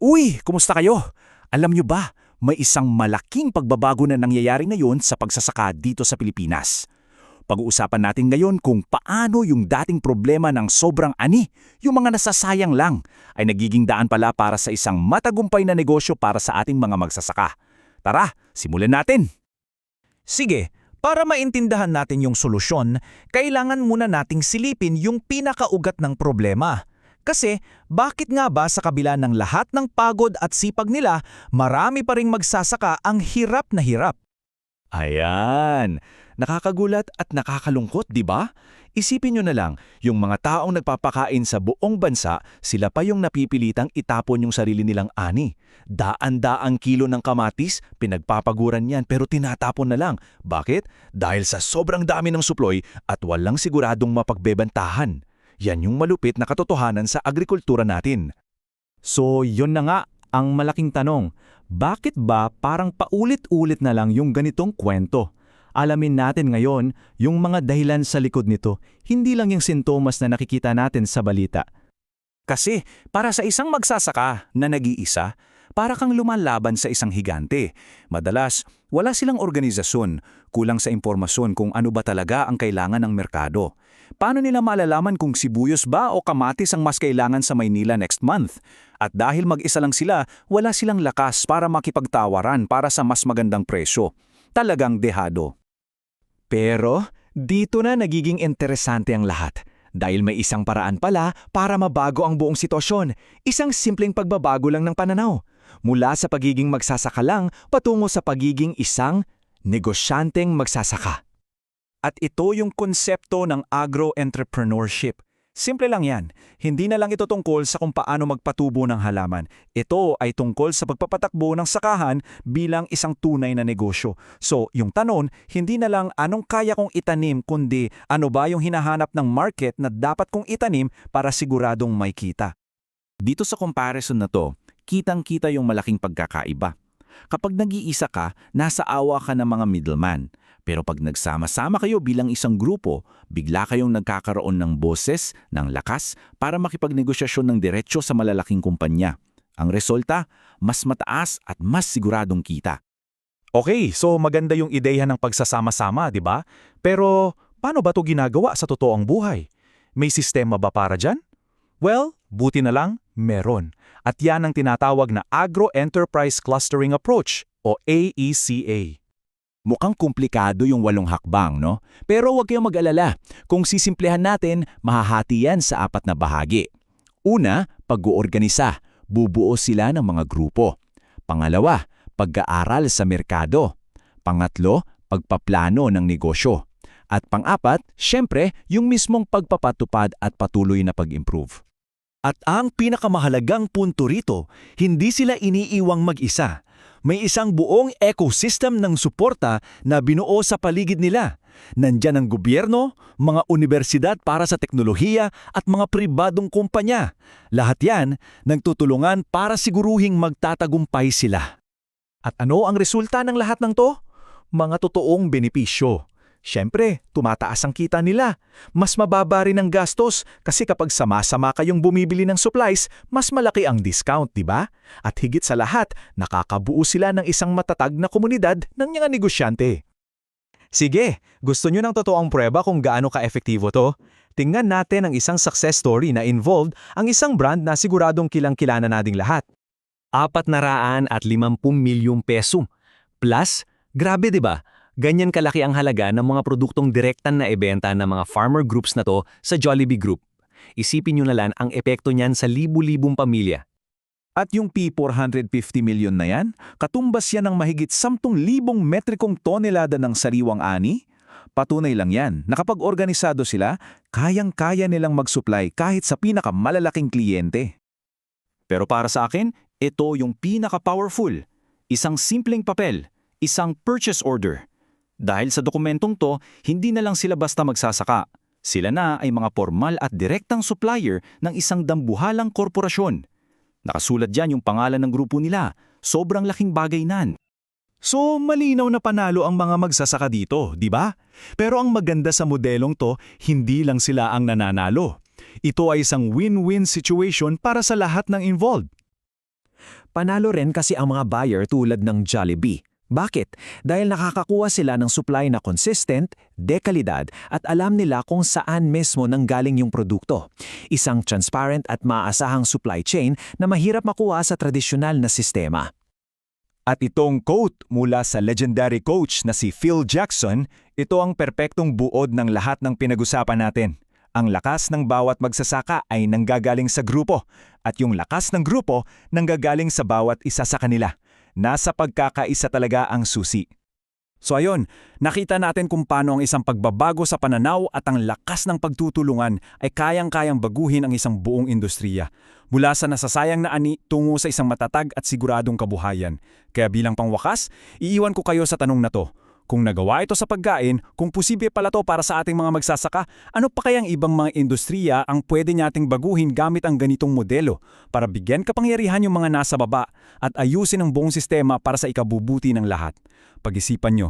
Uy, kumusta kayo? Alam nyo ba, may isang malaking pagbabago na nangyayari ngayon sa pagsasaka dito sa Pilipinas. Pag-uusapan natin ngayon kung paano yung dating problema ng sobrang ani, yung mga nasasayang lang, ay nagiging daan pala para sa isang matagumpay na negosyo para sa ating mga magsasaka. Tara, simulan natin! Sige, para maintindahan natin yung solusyon, kailangan muna nating silipin yung pinakaugat ng problema. Kasi bakit nga ba sa kabila ng lahat ng pagod at sipag nila, marami pa ring magsasaka ang hirap na hirap? Ayan! Nakakagulat at nakakalungkot, di ba? Isipin nyo na lang, yung mga taong nagpapakain sa buong bansa, sila pa yung napipilitang itapon yung sarili nilang ani. Daan-daang kilo ng kamatis, pinagpapaguran yan pero tinatapon na lang. Bakit? Dahil sa sobrang dami ng suploy at walang siguradong mapagbebantahan. Yan yung malupit na katotohanan sa agrikultura natin. So yun na nga ang malaking tanong. Bakit ba parang paulit-ulit na lang yung ganitong kwento? Alamin natin ngayon yung mga dahilan sa likod nito, hindi lang yung sintomas na nakikita natin sa balita. Kasi para sa isang magsasaka na nag-iisa, para kang lumalaban sa isang higante. Madalas, wala silang organisasyon, kulang sa impormasyon kung ano ba talaga ang kailangan ng merkado. Paano nila malalaman kung sibuyos ba o kamatis ang mas kailangan sa Maynila next month? At dahil mag-isa lang sila, wala silang lakas para makipagtawaran para sa mas magandang presyo. Talagang dehado. Pero dito na nagiging interesante ang lahat. Dahil may isang paraan pala para mabago ang buong sitwasyon. Isang simpleng pagbabago lang ng pananaw. Mula sa pagiging magsasaka lang patungo sa pagiging isang negosyanteng magsasaka. At ito yung konsepto ng agro-entrepreneurship. Simple lang yan. Hindi na lang ito tungkol sa kung paano magpatubo ng halaman. Ito ay tungkol sa pagpapatakbo ng sakahan bilang isang tunay na negosyo. So, yung tanong, hindi na lang anong kaya kong itanim, kundi ano ba yung hinahanap ng market na dapat kong itanim para siguradong may kita. Dito sa comparison na to, kitang-kita yung malaking pagkakaiba. Kapag nag-iisa ka, nasa awa ka ng mga middleman. Pero pag nagsama-sama kayo bilang isang grupo, bigla kayong nagkakaroon ng boses, ng lakas, para makipagnegosasyon ng diretsyo sa malalaking kumpanya. Ang resulta, mas mataas at mas siguradong kita. Okay, so maganda yung ideya ng pagsasama-sama, di ba? Pero paano ba ito ginagawa sa totoong buhay? May sistema ba para dyan? Well, buti na lang, meron. At yan ang tinatawag na Agro-Enterprise Clustering Approach o AECA. Mukhang komplikado yung 8 hakbang, no? Pero huwag kayong mag-alala. Kung sisimplehan natin, mahahati yan sa 4 na bahagi. Una, pag-uorganisa. Bubuo sila ng mga grupo. Pangalawa, pag-aaral sa merkado. Pangatlo, pagpaplano ng negosyo. At pang-apat, syempre, yung mismong pagpapatupad at patuloy na pag-improve. At ang pinakamahalagang punto rito, hindi sila iniiwang mag-isa. May isang buong ecosystem ng suporta na binuo sa paligid nila. Nandyan ang gobyerno, mga universidad para sa teknolohiya at mga pribadong kumpanya. Lahat yan nagtutulungan para siguruhing magtatagumpay sila. At ano ang resulta ng lahat ng to? Mga totoong benepisyo. Siyempre, tumataas ang kita nila. Mas mababa rin ang gastos kasi kapag sama-sama kayong bumibili ng supplies, mas malaki ang discount, di ba? At higit sa lahat, nakakabuo sila ng isang matatag na komunidad ng mga negosyante. Sige, gusto nyo ng totoong prueba kung gaano ka-efektibo to? Tingnan natin ang isang success story na involved ang isang brand na siguradong kilang-kilala nating lahat. 450 milyong peso. Plus, grabe di ba? Ganyan kalaki ang halaga ng mga produktong direktan na ibenta ng mga farmer groups na to sa Jollibee Group. Isipin nyo na lang ang epekto niyan sa libu-libong pamilya. At yung P450 million na yan, katumbas yan ng mahigit 10,000 metrikong tonelada ng sariwang ani? Patunay lang yan na kapag organisado sila, kayang-kaya nilang mag-supply kahit sa pinakamalalaking kliyente. Pero para sa akin, ito yung pinaka-powerful. Isang simpleng papel, isang purchase order. Dahil sa dokumentong to, hindi na lang sila basta magsasaka. Sila na ay mga formal at direktang supplier ng isang dambuhalang korporasyon. Nakasulat dyan yung pangalan ng grupo nila. Sobrang laking bagay nan. So, malinaw na panalo ang mga magsasaka dito, di ba? Pero ang maganda sa modelong to, hindi lang sila ang nananalo. Ito ay isang win-win situation para sa lahat ng involved. Panalo rin kasi ang mga buyer tulad ng Jollibee. Bakit? Dahil nakakakuha sila ng supply na consistent, dekalidad at alam nila kung saan mismo nanggaling yung produkto. Isang transparent at maaasahang supply chain na mahirap makuha sa tradisyonal na sistema. At itong quote mula sa legendary coach na si Phil Jackson, ito ang perpektong buod ng lahat ng pinag-usapan natin. Ang lakas ng bawat magsasaka ay nanggagaling sa grupo, at yung lakas ng grupo nanggagaling sa bawat isa sa kanila. Nasa pagkakaisa talaga ang susi. So ayun, nakita natin kung paano ang isang pagbabago sa pananaw at ang lakas ng pagtutulungan ay kayang-kayang baguhin ang isang buong industriya. Mula sa nasasayang na ani tungo sa isang matatag at siguradong kabuhayan. Kaya bilang pangwakas, iiwan ko kayo sa tanong na to. Kung nagawa ito sa pagkain, kung posible pala to para sa ating mga magsasaka, ano pa kayang ibang mga industriya ang pwede nating baguhin gamit ang ganitong modelo para bigyan kapangyarihan yung mga nasa baba at ayusin ang buong sistema para sa ikabubuti ng lahat? Pag-isipan nyo.